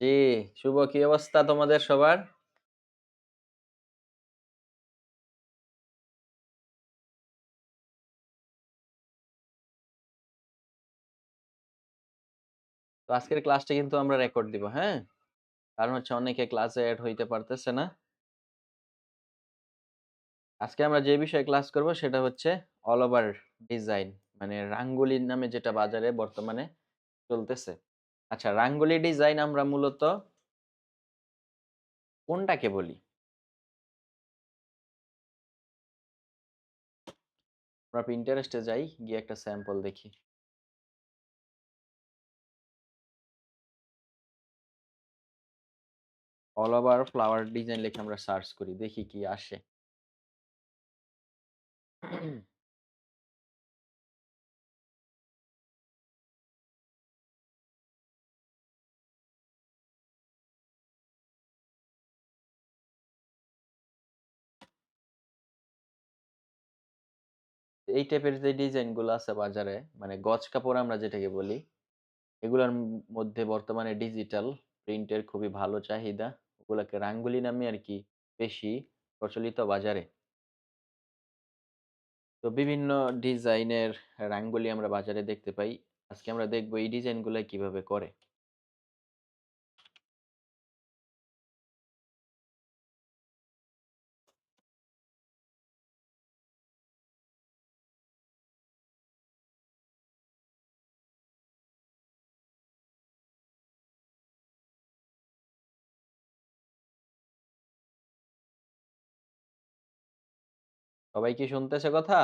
জি, শুভ কি অবস্থা তোমাদের সবার? তো আজকের ক্লাসটা কিন্তু আমরা রেকর্ড দিব, হ্যাঁ? কারণ হচ্ছে অনেকে ক্লাসে এড হইতে পারতেছে না। আজকে আমরা যে বিষয়ে ক্লাস করব সেটা হচ্ছে অল ওভার ডিজাইন মানে রাঙ্গোলি নামে যেটা বাজারে বর্তমানে চলতেছে। আচ্ছা, রাঙ্গোলি ডিজাইন আমরা মূলত কোনটাকে বলি? আমরা Pinterest এ যাই, গিয়ে একটা স্যাম্পল দেখি। অল ওভার ফ্লাওয়ার ডিজাইন লিখে আমরা সার্চ করি, দেখি কি আসে। এই টাইপের যে ডিজাইন গুলো আছে বাজারে, মানে গজ কাপড় আমরা যেটাকে বলি, এগুলার মধ্যে বর্তমানে ডিজিটাল প্রিন্টের খুবই ভালো চাহিদা। ওগুলাকে রাঙ্গুলি নামে আরকি বেশি প্রচলিত বাজারে। তো বিভিন্ন ডিজাইনের রাঙ্গুলি আমরা বাজারে দেখতে পাই। আজকে আমরা দেখব এই ডিজাইনগুলা কিভাবে করে। সবাই কি শুনতেছে কথা?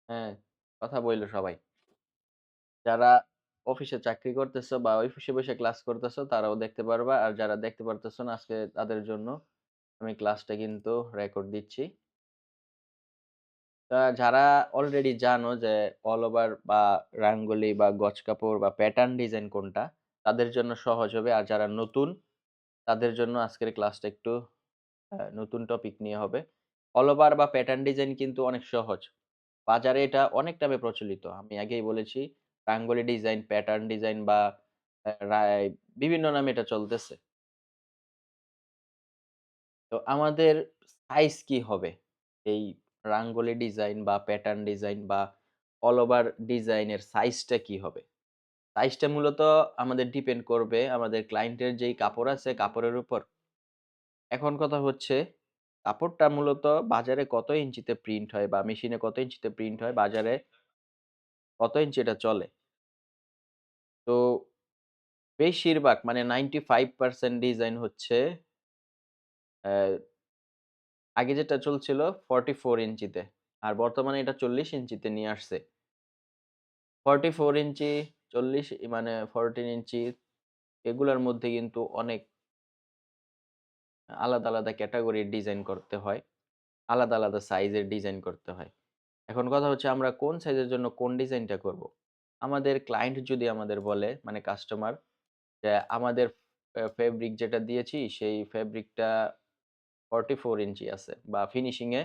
হ্যাঁ, কথা বইলো সবাই। যারা অফিসে চাকরি করতেছো বা অফিসে বসে ক্লাস করতেছো তারাও দেখতে পারবা। আর যারা দেখতে পারতেছো না আজকে তাদের জন্য আমি ক্লাসটা কিন্তু রেকর্ড দিচ্ছি। যারা অলরেডি জানো যে অল ওভার বা রাঙ্গোলি বা গজ কাপড় বা প্যাটার্ন ডিজাইন কোনটা, তাদের জন্য সহজ হবে। আর যারা নতুন তাদের জন্য আজকের ক্লাসটা একটু নতুন টপিক নিয়ে হবে। অল ওভার বা প্যাটার্ন ডিজাইন কিন্তু অনেক সহজ। বাজারে এটা অনেক নামে প্রচলিত। আমি আগেই বলেছি রাঙ্গোলি ডিজাইন, প্যাটার্ন ডিজাইন বা অ্যা রায় বিভিন্ন নামে এটা চলতেছে। তো আমাদের সাইজ কি হবে? এই রাঙ্গোলি ডিজাইন বা প্যাটার্ন ডিজাইন বা অল ওভার ডিজাইনের সাইজটা কি হবে? সাইজটা মূলত আমাদের ডিপেন্ড করবে আমাদের ক্লায়েন্টের যেই কাপড় আছে কাপড়ের উপর। এখন কথা হচ্ছে কাপড়টা মূলত বাজারে কত ইঞ্চিতে প্রিন্ট হয় বা মেশিনে কত ইঞ্চিতে প্রিন্ট হয়, বাজারে কত ইঞ্চি এটা চলে। তো বেশিরভাগ মানে 95% ডিজাইন হচ্ছে অ্যা আগে যেটা চলছিল 44 ইঞ্চিতে। আর বর্তমানে এটা 40 ইঞ্চিতে নিয়ে আসছে। 44 ইঞ্চি, 40 মানে 14 ইঞ্চি এগুলার মধ্যে কিন্তু অনেক আলাদা, আলাদা ক্যাটেগরির ডিজাইন করতে হয়। আলাদা, আলাদা সাইজের ডিজাইন করতে হয়। এখন কথা হচ্ছে আমরা কোন সাইজের জন্য কোন ডিজাইনটা করব? আমাদের ক্লায়েন্ট যদি আমাদের বলে মানে কাস্টমার যে আমাদের ফেব্রিক যেটা দিয়েছি সেই ফেব্রিকটা 44 ইঞ্চি আছে বা ফিনিশিং এ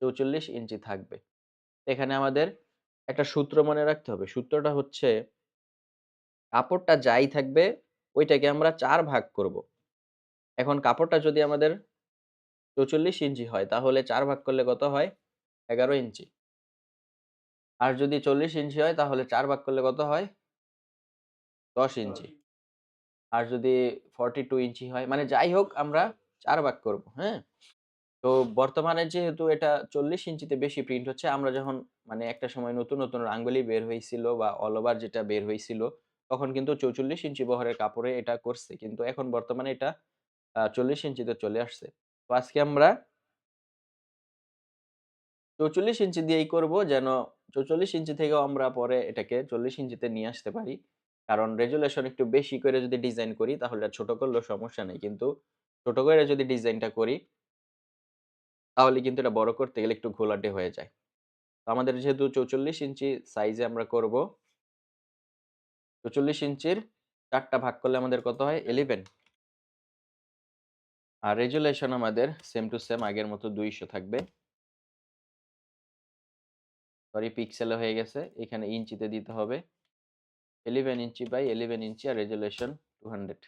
৪৪ ইঞ্চি থাকবে। এখানে আমাদের একটা সূত্র মনে রাখতে হবে। সূত্রটা হচ্ছে কাপড়টা যাই থাকবে ওইটাকে আমরা ৪ ভাগ করব। এখন কাপড়টা যদি আমাদের ৪৪ ইঞ্চি হয় তাহলে ৪ ভাগ করলে কত হয়? ১১ ইঞ্চি। আর যদি ৪০ ইঞ্চি হয় তাহলে ৪ ভাগ করলে কত হয়? ১০ ইঞ্চি। আর যদি 42 ইঞ্চি হয় মানে যাই হোক আমরা ৪ ভাগ করব, হ্যাঁ? তো বর্তমানে যেহেতু এটা ৪০ ইঞ্চিতে বেশি প্রিন্ট হচ্ছে, আমরা যখন মানে একটা সময় নতুন, নতুন রাঙ্গোলি বের হইছিল বা অল ওভার যেটা বের হইছিল, তখন কিন্তু ৪৪ ইঞ্চি বহরের কাপড়ে এটা করছে। কিন্তু এখন বর্তমানে এটা ৪০ ইঞ্চিতে চলে আসছে। তো আজকে আমরা ৪৪ ইঞ্চি দিয়েই করব যেন ৪৪ ইঞ্চি থেকেও আমরা পরে এটাকে ৪০ ইঞ্চিতে নিয়ে আসতে পারি। কারণ রেজোলিউশন একটু বেশি করে যদি ডিজাইন করি তাহলে আর ছোট করলেও সমস্যা নেই। কিন্তু ছোট করে যদি ডিজাইনটা করি তাহলে কিন্তু এটা বড় করতে গেলে একটু ঘোলাটে হয়ে যায়। তো আমাদের যেহেতু ৪৪ ইঞ্চি সাইজে আমরা করব, ৪৪ ইঞ্চির ৪ টা ভাগ করলে আমাদের কত হয়? 11। আর রেজোলিউশন আমাদের সেম টু সেম আগের মতো ২০০ থাকবে। সরি পিক্সেলে হয়ে গেছে। এখানে ইঞ্চিতে দিতে হবে। 11 inch by 11 inch R resolution 200।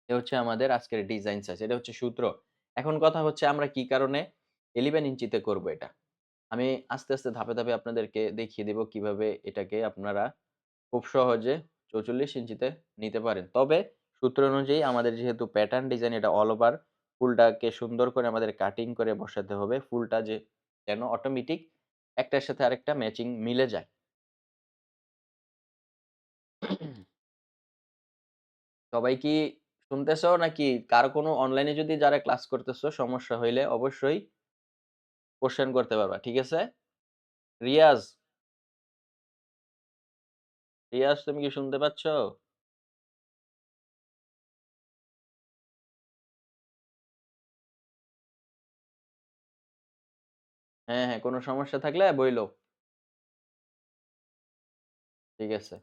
এ হচ্ছে আমাদের আজকের ডিজাইন সাইজ। এটা হচ্ছে সূত্র। এখন কথা হচ্ছে আমরা কি কারণে 11 ইঞ্চিতে করব এটা। আমি আস্তে, আস্তে ধাপে, ধাপে আপনাদেরকে দেখিয়ে দিব কিভাবে এটাকে আপনারা খুব সহজে 44 ইঞ্চিতে নিতে পারেন। তবে সূত্র অনুযায়ী আমাদের যেহেতু প্যাটার্ন ডিজাইন এটা অল ওভার ফুলটাকে সুন্দর করে আমাদের কাটিং করে বসাতে হবে। ফুলটা যেন অটোমেটিক একটার সাথে আরেকটা ম্যাচিং মিলে যায়। সবাই কি শুনতেছো নাকি কারো কোনো অনলাইনে যদি যারা ক্লাস করতেছো সমস্যা হইলে অবশ্যই কোয়েশ্চেন করতে পারবা। ঠিক আছে? রিয়াজ, রিয়াজ তুমি কি শুনতে পাচ্ছ? হ্যাঁ, হ্যাঁ, কোনো সমস্যা থাকলে বইলো। ঠিক আছে।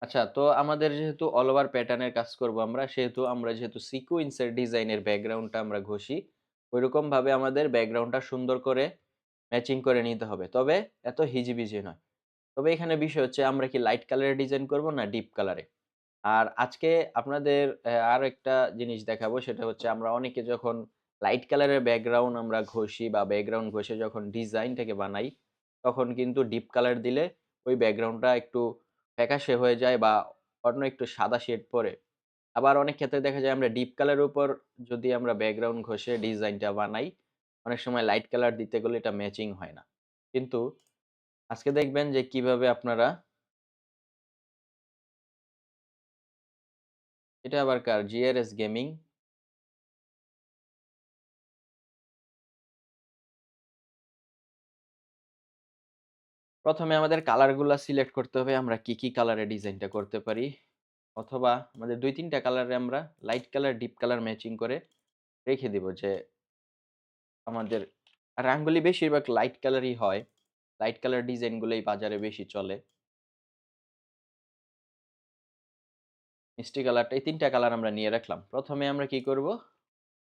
আচ্ছা, তো আমাদের যেহেতু অল ওভার প্যাটার্নের কাজ করব আমরা, সেহেতু আমরা যেহেতু সিকোয়েন্সের ডিজাইনের ব্যাকগ্রাউন্ডটা আমরা ঘষি, ঐরকমভাবে আমাদের ব্যাকগ্রাউন্ডটা সুন্দর করে ম্যাচিং করে নিতে হবে। তবে এত হিজিবিজি নয়। তবে এখানে বিষয় হচ্ছে আমরা কি লাইট কালারের ডিজাইন করব না ডিপ কালারে? আর আজকে আপনাদের আরো একটা জিনিস দেখাবো সেটা হচ্ছে আমরা অনেকে যখন লাইট কালারের ব্যাকগ্রাউন্ড আমরা ঘষি বা ব্যাকগ্রাউন্ড ঘষে যখন ডিজাইনটাকে বানাই, তখন কিন্তু ডিপ কালার দিলে ওই ব্যাকগ্রাউন্ডটা একটু ফ্যাকাশে হয়ে যায় বা অন্য একটু সাদা শেড পড়ে। আবার অনেক ক্ষেত্রে দেখা যায় আমরা ডিপ কালারের উপর যদি আমরা ব্যাকগ্রাউন্ড ঘষে ডিজাইনটা বানাই, অনেক সময় লাইট কালার দিতে গেলে এটা ম্যাচিং হয় না। কিন্তু আজকে দেখবেন যে কিভাবে আপনারা এটা আবার কার? GRS gaming. ১ম এ আমাদের কালারগুলা সিলেক্ট করতে হবে আমরা কি, কি কালারে ডিজাইনটা করতে পারি। অথবা আমাদের ২-৩ টা কালারে আমরা light colour, deep colour matching করে রেখে দিব যে আমাদের রাঙ্গোলি বেশিরভাগ লাইট কালারই হয়। লাইট কালার ডিজাইনগুলোই বাজারে বেশি চলে। মিষ্টি কালারটা এই ৩ টা কালার আমরা নিয়ে রাখলাম। ১ম এ আমরা কি করব?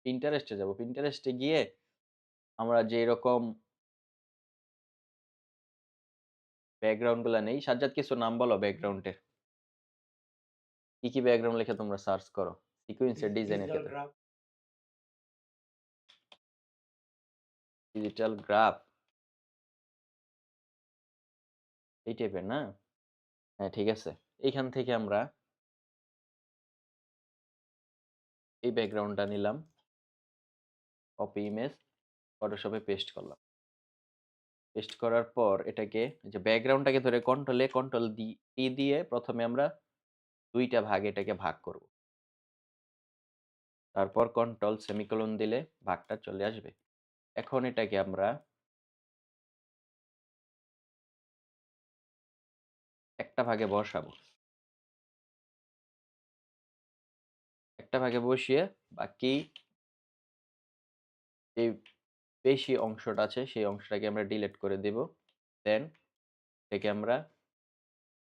Pinterest এ যাব। Pinterest এ গিয়ে আমরা যেরকম ব্যাকগ্রাউন্ড গুলা নেই, সাজ্জাদ কিছু নাম বলো ব্যাকগ্রাউন্ডের। কি, কি ব্যাকগ্রাউন্ড লিখে তোমরা সার্চ করো? সিকোয়েন্সের ডিজাইনের ক্ষেত্রে। ডিজিটাল গ্রাফ এই টাইপের না? হ্যাঁ, ঠিক আছে। এইখান থেকে আমরা এই ব্যাকগ্রাউন্ডটা নিলাম। কপি ইমেজ, ফটোশপে পেস্ট করলাম। পেস্ট করার পর এটাকে যে ব্যাকগ্রাউন্ডটাকে ধরে কন্ট্রোল টি দিয়ে ১ম এ আমরা ২ টা ভাগে এটাকে ভাগ করব। তারপর কন্ট্রোল সেমিকোলন দিলে ভাগটা চলে আসবে। এখন এটাকে আমরা একটা ভাগে বসাবো। একটা ভাগে বসিয়ে বাকি যে বেশি অংশটা আছে সেই অংশটাকে আমরা ডিলিট করে দেব। দেন এটাকে আমরা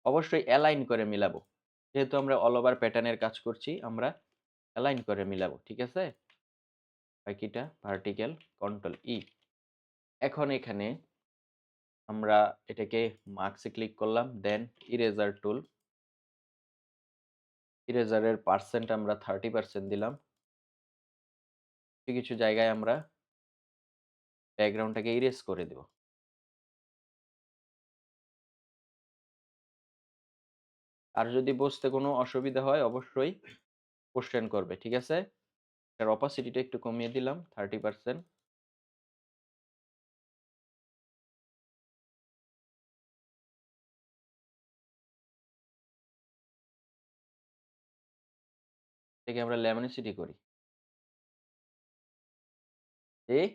অবশ্যই অ্যালাইন করে মিলাবো। যেহেতু আমরা অল ওভার প্যাটার্নের কাজ করছি, আমরা অ্যালাইন করে মিলাবো। ঠিক আছে? বাকিটা ভার্টিক্যাল কন্ট্রোল ই। এখন এখানে আমরা এটাকে মার্কস এ ক্লিক করলাম। দেন ইরেজার টুল। ইরেজারের পার্সেন্ট আমরা 30% দিলাম। কিছু, কিছু জায়গায় আমরা ব্যাকগ্রাউন্ডটাকে ইরেজ করে দেব। আর যদি বুঝতে কোনো অসুবিধা হয় অবশ্যই কোয়েশ্চেন করবে। ঠিক আছে? এটার অপাসিটিটা একটু কমিয়ে দিলাম 30%। এটাকে আমরা ল্যামিনিসিটি করি। এই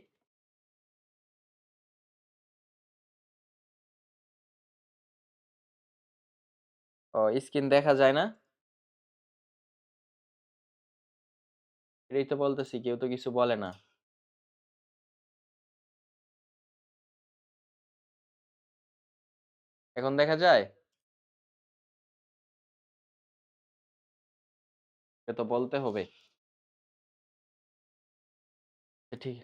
স্ক্রিন দেখা যায় না? এটাই তো বলতেছি কেউ তো কিছু বলে না। এখন দেখা যায়? এটা তো বলতে হবে। ঠিক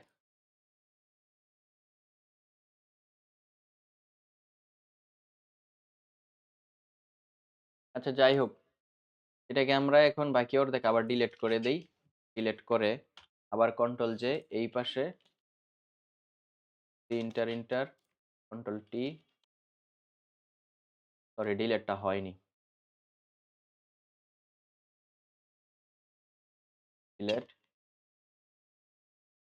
আচ্ছা যাই হোক, এটাকে আমরা এখন বাকি অর্ধেক আবার ডিলিট করে দেই। ডিলিট করে আবার কন্ট্রোল জে, এই পাশে enter enter control T, sorry ডিলিটটা হয়নি, ডিলিট,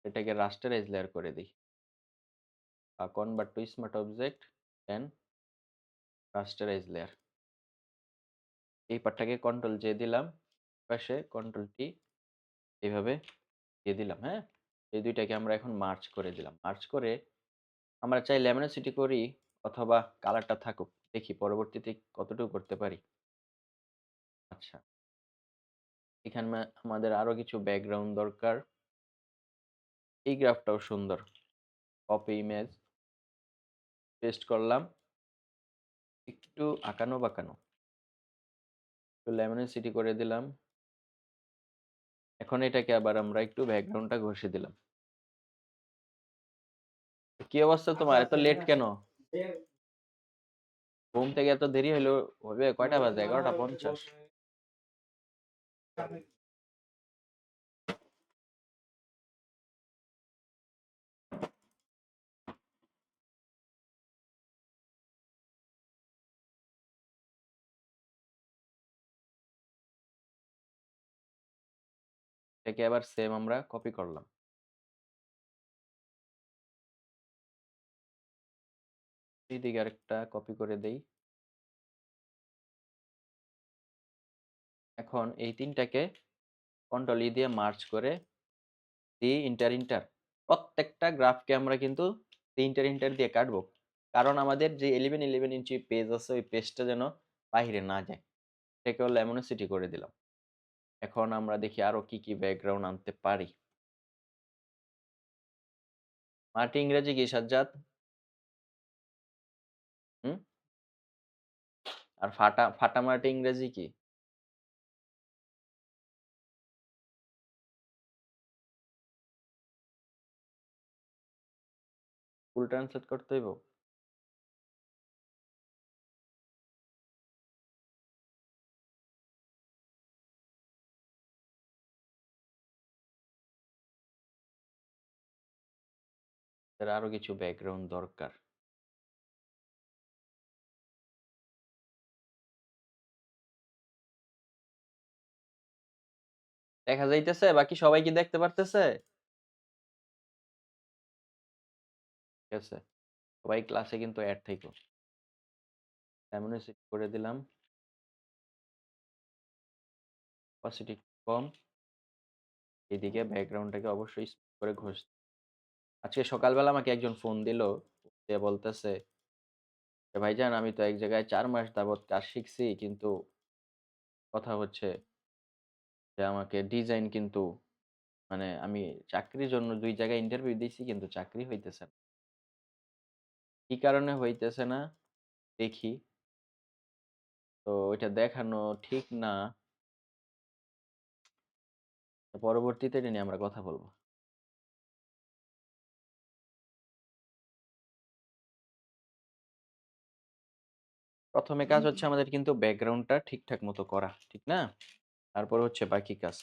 এটাকে রাস্টারাইজ লেয়ার করে দিই, convert to smart object then rasterize layer. এই পার্টটাকে কন্ট্রোল জে দিলাম, পাশে কন্ট্রোল টি এইভাবে দিয়ে দিলাম। হ্যাঁ, এই দুইটাকে আমরা এখন মার্চ করে দিলাম। মার্চ করে আমরা চাই ল্যামিনোসিটি করি অথবা কালারটা থাকুক, দেখি পরবর্তীতে কতটুকু করতে পারি। আচ্ছা, এখানে আমাদের আরো কিছু ব্যাকগ্রাউন্ড দরকার। এই গ্রাফটাও সুন্দর, কপি ইমেজ পেস্ট করলাম, একটু আঁকানো বাঁকানো, একটু ল্যামিনোসিটি করে দিলাম। এখন এটাকে আবার আমরা একটু ব্যাকগ্রাউন্ডটা ঘষে দিলাম। কি অবস্থা তোমার, এত লেট কেন? ঘুম থেকে এত দেরি হলো, হবে কয়টা বাজে? 11:50। এটাকে আবার সেম আমরা কপি করলাম, এইদিকে আরেকটা কপি করে দেই। এখন এই তিনটাকে কন্ট্রোল ই দিয়ে মার্চ করে ইন্টার ইন্টার, প্রত্যেকটা গ্রাফকে আমরা কিন্তু ইন্টার ইন্টার দিয়ে কাটবো, কারণ আমাদের যে 11 ইঞ্চি পেজ আছে ওই পেজটা যেন বাইরে না যায়। এটাকে ল্যামিনোসিটি করে দিলাম। এখন আমরা দেখি আরো কি কি ব্যাকগ্রাউন্ড আনতে পারি। মাটি ইংরেজি কি সাজ্জাদ? হুম? আর ফাটা ফাটা মাটি ইংরেজি কি? ফুল ট্রান্সলেট করতে হইব? এর আরো কিছু ব্যাকগ্রাউন্ড দরকার। দেখা যাইতেছে? বাকি সবাই কি দেখতে পারতেছে? ঠিক আছে, সবাই ক্লাসে কিন্তু অ্যাড থাইকো। ল্যামিনোসিটি করে দিলাম, অপাসিটি কম, এদিকে ব্যাকগ্রাউন্ডটাকে অবশ্যই স্মুথ করে ঘষ। আজকে সকালবেলা আমাকে একজন ফোন দিল, সে বলতেছে যে ভাইজান আমি তো এক জায়গায় 4 মাস যাবত কাজ শিখছি, কিন্তু কথা হচ্ছে যে আমাকে ডিজাইন কিন্তু, মানে আমি চাকরির জন্য 2 জায়গায় ইন্টারভিউ দিয়েছি কিন্তু চাকরি হইতেছে না। কি কারণে হইতেছে না দেখি, তো এটা দেখানো ঠিক না, পরবর্তীতে এটা নিয়ে আমরা কথা বলবো। প্রথমে কাজ হচ্ছে আমাদের কিন্তু ব্যাকগ্রাউন্ডটা ঠিকঠাক মতো করা, ঠিক না? তারপর হচ্ছে বাকি কাজ।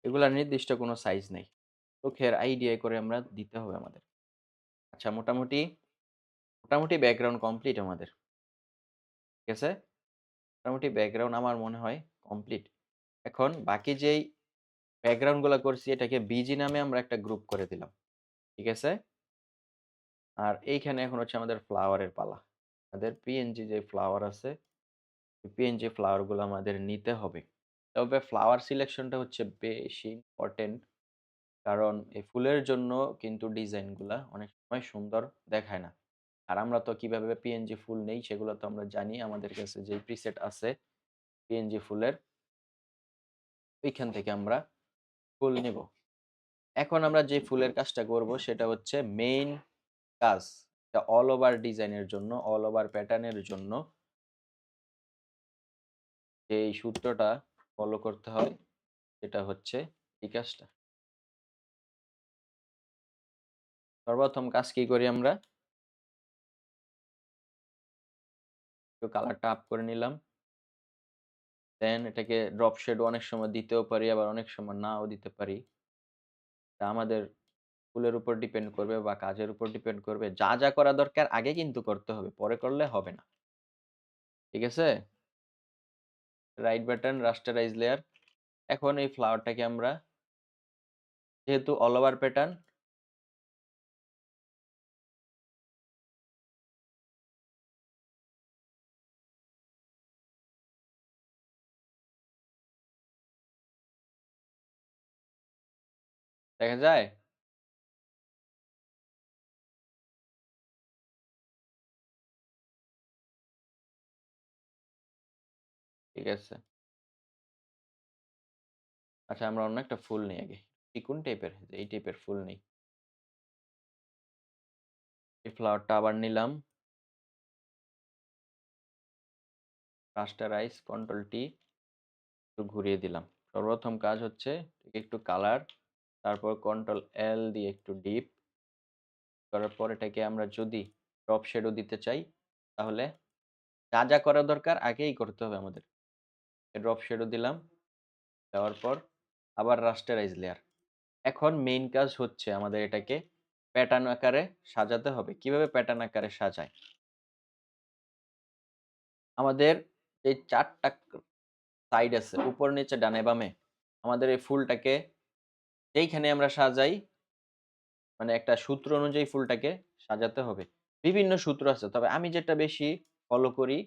এগুলা নির্দিষ্ট কোনো সাইজ নেই, চোখের আইডিয়া করে আমরা দিতে হবে আমাদের। আচ্ছা, মোটামুটি মোটামুটি ব্যাকগ্রাউন্ড কমপ্লিট আমাদের, ঠিক আছে? মোটামুটি ব্যাকগ্রাউন্ড আমার মনে হয় কমপ্লিট। এখন বাকি যেই ব্যাকগ্রাউন্ড গুলা করছি এটাকে বিজি নামে আমরা একটা গ্রুপ করে দিলাম, ঠিক আছে? আর এইখানে এখন হচ্ছে আমাদের ফ্লাওয়ারের পালা। আমাদের পিএনজি যে ফ্লাওয়ার আছে, পিএনজি ফ্লাওয়ার গুলো আমাদের নিতে হবে। তবে ফ্লাওয়ার সিলেকশনটা হচ্ছে বেশি ইম্পর্টেন্ট, কারণ এই ফুলের জন্য কিন্তু ডিজাইন গুলা অনেক সময় সুন্দর দেখায় না। আর আমরা তো কিভাবে পিএনজি ফুল নেই সেগুলো তো আমরা জানি, আমাদের কাছে যে প্রিসেট আছে পিএনজি ফুলের, ওইখান থেকে আমরা ফুল নিব। এখন আমরা যে ফুলের কাজটা করব সেটা হচ্ছে মেইন কাজ, অল ওভার ডিজাইনের জন্য, অল ওভার প্যাটার্নের জন্য যে এই সূত্রটা ফলো করতে হয় সেটা হচ্ছে এই কাজটা। সর্বপ্রথম কাজ কি করি আমরা? একটু কালারটা আপ করে নিলাম। দেন এটাকে ড্রপ শেডও অনেক সময় দিতেও পারি, আবার অনেক সময় নাও দিতে পারি। এটা আমাদের টুলের উপর ডিপেন্ড করবে বা কাজের উপর ডিপেন্ড করবে। যা, যা করা দরকার আগে কিন্তু করতে হবে। পরে করলে হবে না। ঠিক আছে? Right button rasterize layer. এখন এই ফ্লাওয়ারটাকে আমরা যেহেতু অল ওভার প্যাটার্ন দেখা যায়? ঠিক আছে। আচ্ছা আমরা অন্য একটা ফুল নেই আগে। চিকুন টাইপের এই টাইপের ফুল নেই। এই ফ্লাওয়ারটা আবার নিলাম। রাস্টারাইজ কন্ট্রোল টি একটু ঘুরিয়ে দিলাম। সর্বপ্রথম কাজ হচ্ছে একটু কালার, তারপর কন্ট্রোল এল দিয়ে একটু ডিপ করার পর এটাকে আমরা যদি ড্রপ শেডো দিতে চাই তাহলে যা, যা করা দরকার আগেই করতে হবে আমাদের। ড্রপ শেডো দিলাম। দেওয়ার পর আবার রাস্টারাইজ লেয়ার। এখন মেইন কাজ হচ্ছে আমাদের এটাকে প্যাটার্ন আকারে সাজাতে হবে। কিভাবে প্যাটার্ন আকারে সাজায়? আমাদের এই ৪ টা সাইড আছে উপর, নিচে, ডানে, বামে। আমাদের এই ফুলটাকে যেইখানে আমরা সাজাই মানে একটা সূত্র অনুযায়ী ফুলটাকে সাজাতে হবে। বিভিন্ন সূত্র আছে। তবে আমি যেটা বেশি ফলো করি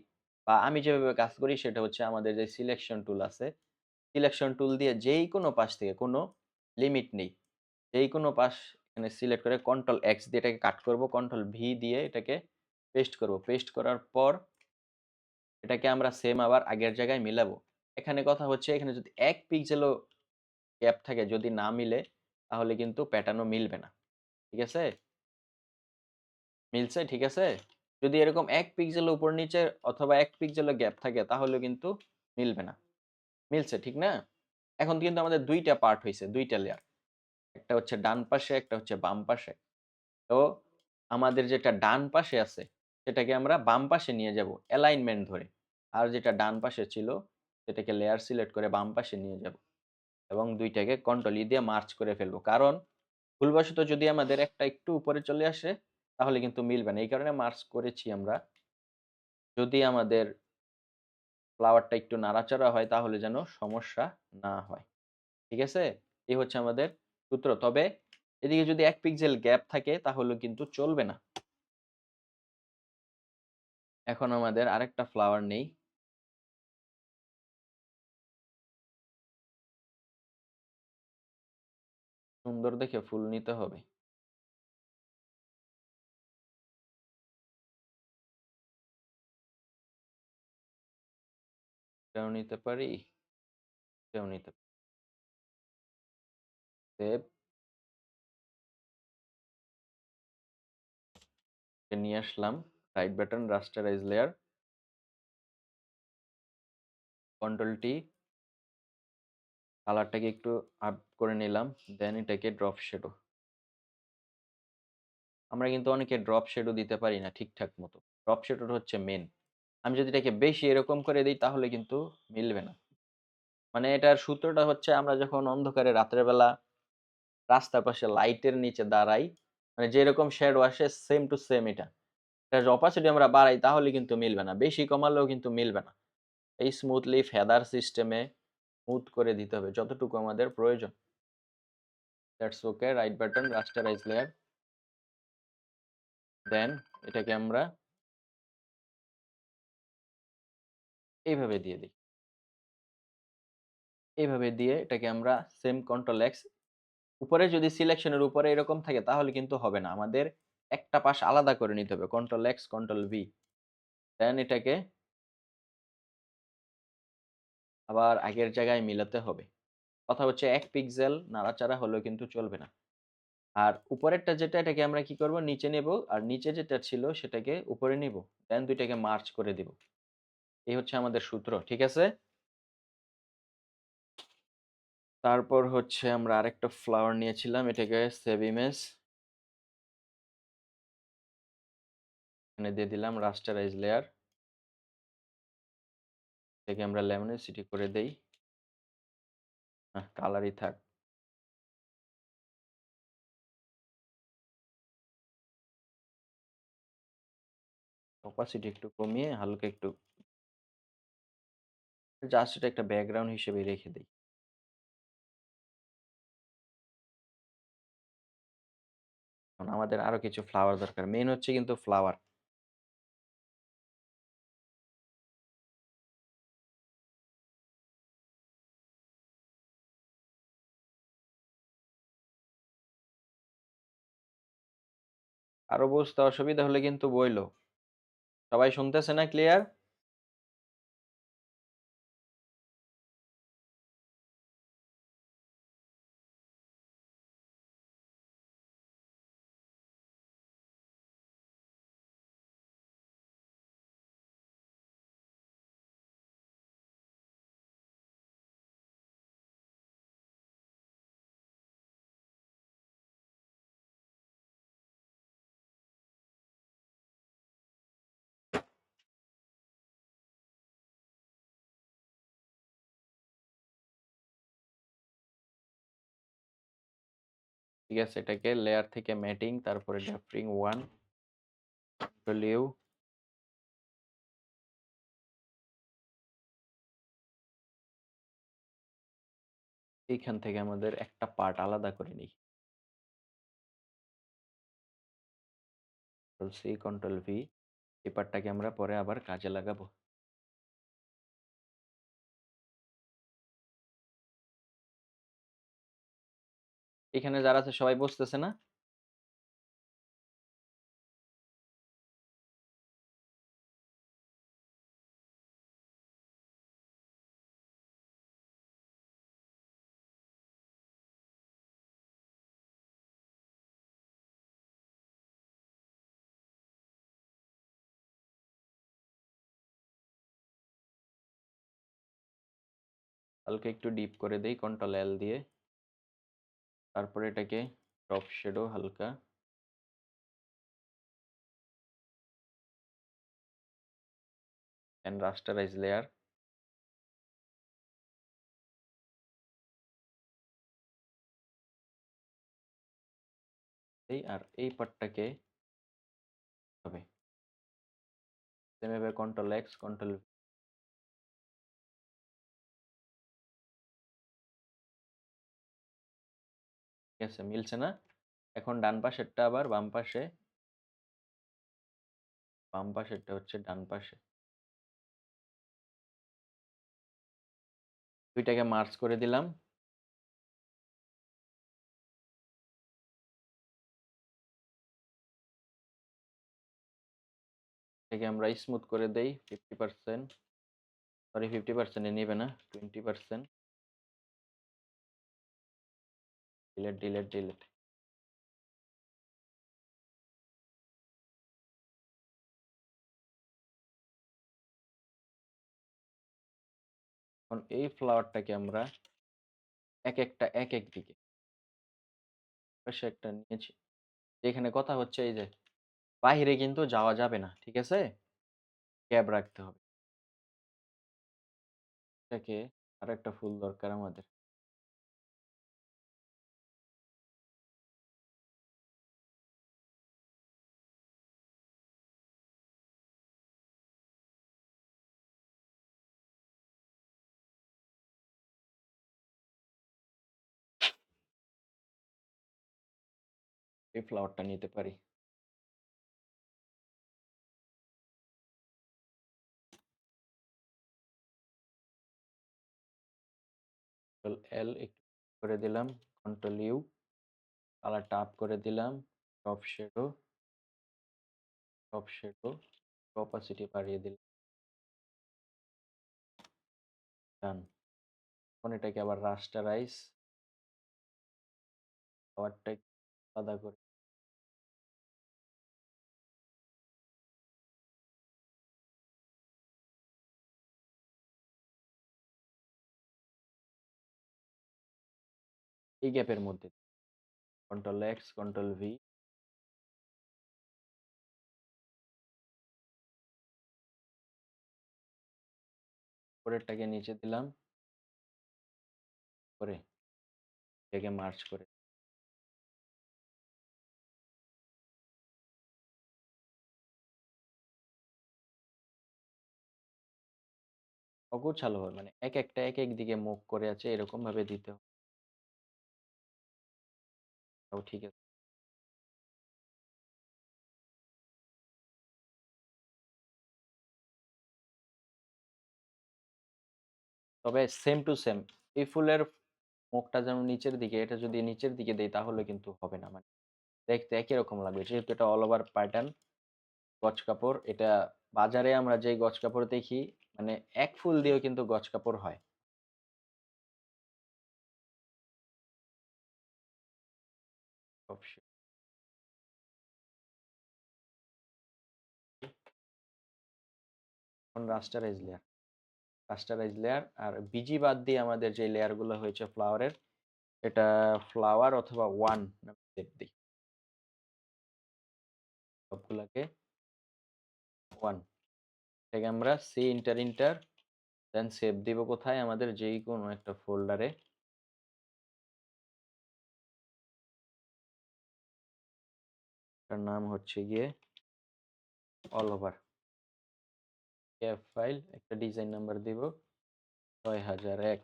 বা আমি যেভাবে কাজ করি সেটা হচ্ছে আমাদের যে সিলেকশন টুল আছে। সিলেকশন টুল দিয়ে যেইকোনো পাশ থেকে কোনো লিমিট নেই। যেইকোনো পাশ এখানে সিলেক্ট করে কন্ট্রোল এক্স দিয়ে এটাকে কাট করব। কন্ট্রোল ভি দিয়ে এটাকে পেস্ট করব। পেস্ট করার পর এটাকে আমরা সেম আবার আগের জায়গায় মিলাবো। এখানে কথা হচ্ছে এখানে যদি ১ পিক্সেলও গ্যাপ থাকে যদি না মিলে তাহলে কিন্তু প্যাটার্নও মিলবে না। ঠিক আছে? মিলছে? ঠিক আছে? যদি এরকম ১ পিক্সেল উপর নিচে অথবা ১ পিক্সেলও গ্যাপ থাকে তাহলেও কিন্তু মিলবে না। মিলছে, ঠিক না? এখন কিন্তু আমাদের ২ টা পার্ট হইছে, ২ টা লেয়ার। একটা হচ্ছে ডান পাশে, একটা হচ্ছে বাম পাশে। তো আমাদের যেটা ডান পাশে আছে সেটাকে আমরা বাম পাশে নিয়ে যাব অ্যালাইনমেন্ট ধরে। আর যেটা ডান পাশে ছিল সেটাকে লেয়ার সিলেক্ট করে বাম পাশে নিয়ে যাব এবং ২ টাকে কন্ট্রোল ই দিয়ে মার্জ করে ফেলব। কারণ ভুলবশত যদি আমাদের একটা একটু উপরে চলে আসে তাহলে কিন্তু মিলবে না। এই কারণে মার্জ করেছি আমরা। যদি আমাদের ফ্লাওয়ারটা একটু নাড়াচাড়া হয় তাহলে যেন সমস্যা না হয়। ঠিক আছে? এই হচ্ছে আমাদের সূত্র। তবে এদিকে যদি ১ পিক্সেল গ্যাপ থাকে তাহলেও কিন্তু চলবে না। এখন আমাদের আরেকটা ফ্লাওয়ার নেই। সুন্দর দেখে ফুল নিতে হবে। এটাও নিতে পারি, এটাও নিতে পারি। সেভ নিয়ে আসলাম। Right button rasterize layer, control T কালারটাকে একটু আপ করে নিলাম। দেন এটাকে ড্রপ শ্যাডো। আমরা কিন্তু অনেকে ড্রপ শ্যাডো দিতে পারি না ঠিকঠাক মতো। ড্রপ শ্যাডোটা হচ্ছে মেইন। আমি যদি এটাকে বেশি এরকম করে দেই তাহলে কিন্তু মিলবে না। মানে এটার সূত্রটা হচ্ছে আমরা যখন অন্ধকারে রাতের বেলা রাস্তার পাশে লাইটের নিচে দাঁড়াই, মানে যেরকম শ্যাডো আসে সেম টু সেম এটা। এটার অপাসিটি আমরা বাড়াই তাহলে কিন্তু মিলবে না। বেশি কমালেও কিন্তু মিলবে না। এই স্মুথলি ফেদার সিস্টেমে স্মুথ করে দিতে হবে যতটুকু আমাদের প্রয়োজন। That's okay. Right button rasterize layer. Then এটাকে আমরা এইভাবে দিয়ে দিই। এইভাবে দিয়ে এটাকে আমরা সেম কন্ট্রোল এক্স উপরে যদি সিলেকশনের উপরে এরকম থাকে তাহলে কিন্তু হবে না। আমাদের একটা পাশ আলাদা করে নিতে হবে। Control X, control V. Then এটাকে আবার আগের জায়গায় মিলাতে হবে। কথা হচ্ছে ১ পিক্সেল নাড়াচাড়া হলেও কিন্তু চলবে না। আর উপরেরটা যেটা এটাকে আমরা কি করব? নিচে নেব। আর নিচে যেটা ছিল সেটাকে উপরে নিব। দেন ২ টাকে মার্জ করে দিব। এই হচ্ছে আমাদের সূত্র। ঠিক আছে? তারপর হচ্ছে আমরা আরেকটা ফ্লাওয়ার নিয়েছিলাম। এটাকে সেভ ইমেজ। এখানে দিয়ে দিলাম রাস্টারাইজ লেয়ার থেকে আমরা ল্যামিনেসিটি করে দেই। কালারই থাক। অপাসিটি একটু কমিয়ে হালকা একটু জাস্ট এটা একটা ব্যাকগ্রাউন্ড হিসেবে রেখে দেই। কারণ আমাদের আরো কিছু ফ্লাওয়ার দরকার। মেইন হচ্ছে কিন্তু ফ্লাওয়ার। আরো বুঝতে অসুবিধা হলে কিন্তু বইলো। সবাই শুনতেছে না ক্লিয়ার? ঠিক আছে, এটাকে লেয়ার থেকে ম্যাটিং, তারপরে ড্রাফটিং 1, কন্ট্রোল ইউ। এইখান থেকে আমাদের একটা পার্ট আলাদা করে নিই। Control C, control V. এই পার্টটাকে আমরা পরে আবার কাজে লাগাবো। এখানে যারা আছে সবাই বুঝতেছে না? হালকা একটু ডিপ করে দেই কন্ট্রোল এল দিয়ে। তারপরে এটাকে টপ শ্যাডো হালকা, এন্ড রাস্টারাইজ লেয়ার। এই আর এই পার্টটাকে হবে সেম ভাবে কন্ট্রোল এক্স, কন্ট্রোল। ঠিক আছে, মিলছে না? এখন ডান পাশেরটা আবার বাম পাশে, বাম পাশেরটা হচ্ছে ডান পাশে। দুইটাকে মার্জ করে দিলাম। এটাকে আমরা স্মুথ করে দেই 50%, সরি 50% এ নেবে না, 20%। Delete, delete, delete. এখন এই ফ্লাওয়ারটাকে আমরা এক একটা এক এক দিকে পাশে একটা নিয়েছি। এখানে কথা হচ্ছে এই যে বাহিরে কিন্তু যাওয়া যাবে না, ঠিক আছে? গ্যাপ রাখতে হবে। এটাকে আর একটা ফুল দরকার আমাদের। এই ফ্লাওয়ারটা নিতে পারি। কন্ট্রোল এল একটু করে দিলাম, কন্ট্রোল ইউ, কালারটা আপ করে দিলাম, top shadow, top shadow, opacity বাড়িয়ে দিলাম। ডান। এখন এটাকে আবার রাস্টারাইজ, পাওয়ারটা আলাদা করে এই গ্যাপের মধ্যে কন্ট্রোল এক্স, কন্ট্রোল ভি। উপরেরটাকে নিচে দিলাম, করে এটাকে মার্জ করে অগোছালো হয়, মানে এক একটা এক এক দিকে মুখ করে আছে, এরকম ভাবে দিতে হবে। তাও ঠিক আছে। তবে সেম টু সেম এই ফুলের মুখটা যেমন নিচের দিকে, এটা যদি নিচের দিকে দেই তাহলে কিন্তু হবে না, মানে দেখতে একই রকম লাগবে, যেহেতু এটা অল ওভার প্যাটার্ন গজ কাপড়। এটা বাজারে আমরা যে গজ কাপড় দেখি, মানে এক ফুল দিয়েও কিন্তু গজ কাপড় হয়। অবশ্যই। এখন রাস্টারাইজ লেয়ার, রাস্টারাইজ লেয়ার আর বিজি বাদ দিয়ে আমাদের যে লেয়ার গুলো হয়েছে ফ্লাওয়ারের, এটা ফ্লাওয়ার অথবা ওয়ান সেট দিই সবগুলাকে। ওয়ান থেকে আমরা সি ইন্টার ইন্টার দেন সেভ দিব কোথায়, আমাদের যেই কোনো একটা ফোল্ডারে। তার নাম হচ্ছে গিয়ে অল ওভার এফ ফাইল, একটা ডিজাইন নাম্বার দিব 6001।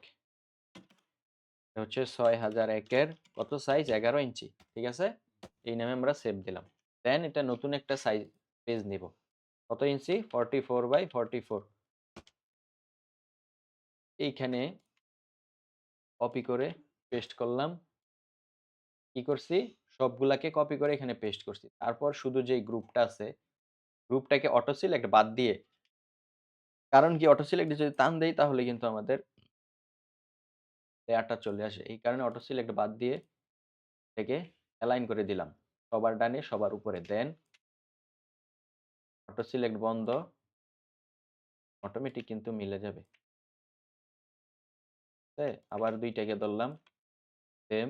হচ্ছে 6001-এর কত সাইজ, 11 ইঞ্চি, ঠিক আছে। এই নামে আমরা সেভ দিলাম। দেন এটা নতুন একটা সাইজ পেজ নিব, কত ইঞ্চি, 44x44। এইখানে কপি করে পেস্ট করলাম। কি করছি, সবগুলাকে কপি করে এখানে পেস্ট করছি। তারপর শুধু যেই গ্রুপটা আছে, গ্রুপটাকে অটো সিলেক্ট বাদ দিয়ে, কারণ কি অটো সিলেক্ট যদি টান দেই তাহলে কিন্তু আমাদের লেয়ারটা চলে আসে, এই কারণে অটো সিলেক্ট বাদ দিয়ে থেকে অ্যালাইন করে দিলাম সবার ডানে সবার উপরে। দেন অটো সিলেক্ট বন্ধ, অটোমেটিক কিন্তু মিলে যাবে। আবার দুইটাকে ধরলাম, সেম,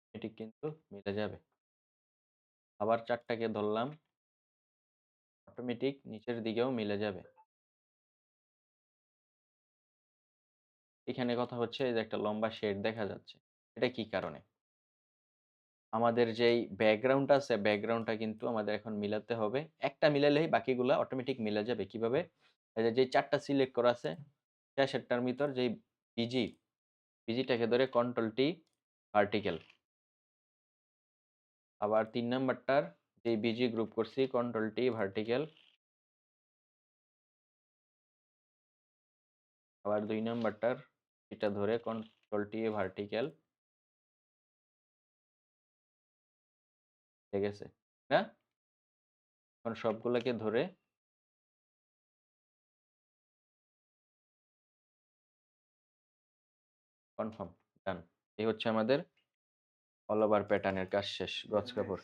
অটোমেটিক কিন্তু মিলে যাবে। আবার চারটাকে ধরলাম, অটোমেটিক নিচের দিকেও মিলে যাবে। এখানে কথা হচ্ছে যে একটা লম্বা শেড দেখা যাচ্ছে, এটা কি কারণে, আমাদের যেই ব্যাকগ্রাউন্ড আছে ব্যাকগ্রাউন্ডটা কিন্তু আমাদের এখন মিলাতে হবে। একটা মিলালেই বাকিগুলা অটোমেটিক মিলে যাবে। কিভাবে, এই যে চারটা সিলেক্ট করা আছে শেষেরটার ভিতর যেই বিজি, বিজিটাকে ধরে কন্ট্রোল টি ভার্টিক্যাল, আবার 3 নাম্বারটার যেই বিজি গ্রুপ করছি কন্ট্রোল টি ভার্টিক্যাল, আবার 2 নাম্বারটার এটা ধরে কন্ট্রোল টি ভার্টিক্যাল, ঠিক আছে না। এখন সবগুলোকে ধরে কনফার্ম, ডান। এই হচ্ছে আমাদের অল ওভার প্যাটার্নের কাজ শেষ, গজ কাপড়।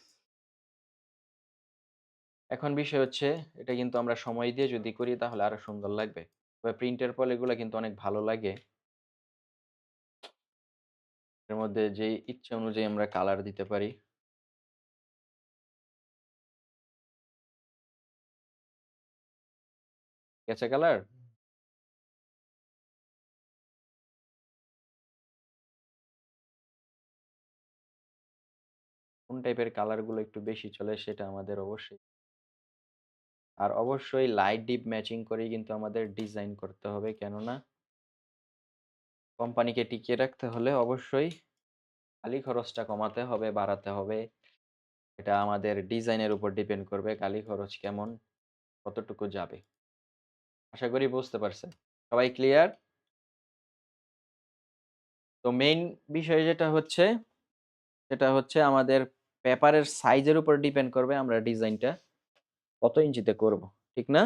এখন বিষয় হচ্ছে, এটা কিন্তু আমরা সময় দিয়ে যদি করি তাহলে আরো সুন্দর লাগবে, তবে প্রিন্টের পল এগুলো কিন্তু অনেক ভালো লাগে। এর মধ্যে যে ইচ্ছা অনুযায়ী আমরা কালার দিতে পারি। গেছে কালার, কোন টাইপের কালার গুলো একটু বেশি চলে সেটা আমাদের অবশ্যই, আর অবশ্যই লাইট ডিপ ম্যাচিং করেই কিন্তু আমাদের ডিজাইন করতে হবে, কেননা কোম্পানিকে টিকিয়ে রাখতে হলে অবশ্যই কালি খরচটা কমাতে হবে, বাড়াতে হবে। এটা আমাদের ডিজাইনের উপর ডিপেন্ড করবে কালি খরচ কেমন, কতটুকু যাবে। আশা করি বুঝতে পারছেন, সবাই ক্লিয়ার। তো মেইন বিষয় যেটা হচ্ছে, সেটা হচ্ছে আমাদের পেপারের সাইজের উপর ডিপেন্ড করবে আমরা ডিজাইনটা কত ইঞ্চিতে করব, ঠিক না।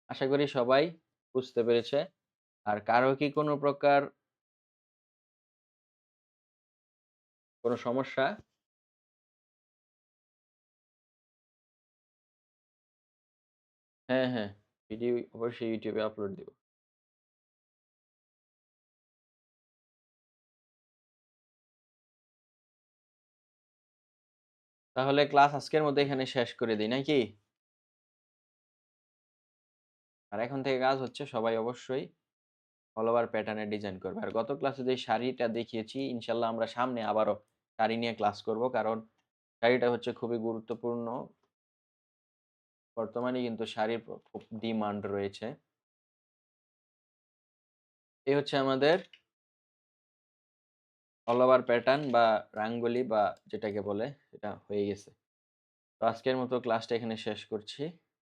আশা করি সবাই বুঝতে পেরেছে। আর কারো কি কোনো প্রকার কোনো সমস্যা? হ্যাঁ, হ্যাঁ, ভিডিও অবশ্যই ইউটিউবে আপলোড দিব। তাহলে ক্লাস আজকের মতো এখানে শেষ করে দিই নাকি? আর এখন থেকে কাজ হচ্ছে সবাই অবশ্যই অল ওভার প্যাটার্নের ডিজাইন করবে। আর গত ক্লাসে যে শাড়িটা দেখিয়েছি ইনশাআল্লাহ আমরা সামনে আবারও শাড়ি নিয়ে ক্লাস করব। কারণ শাড়িটা হচ্ছে খুবই গুরুত্বপূর্ণ। বর্তমানে কিন্তু শাড়ির খুব ডিমান্ড রয়েছে। এই হচ্ছে আমাদের অল ওভার প্যাটার্ন বা রাঙ্গোলি বা যেটাকে বলে সেটা হয়ে গেছে। তো আজকের মতো ক্লাসটা এখানে শেষ করছি।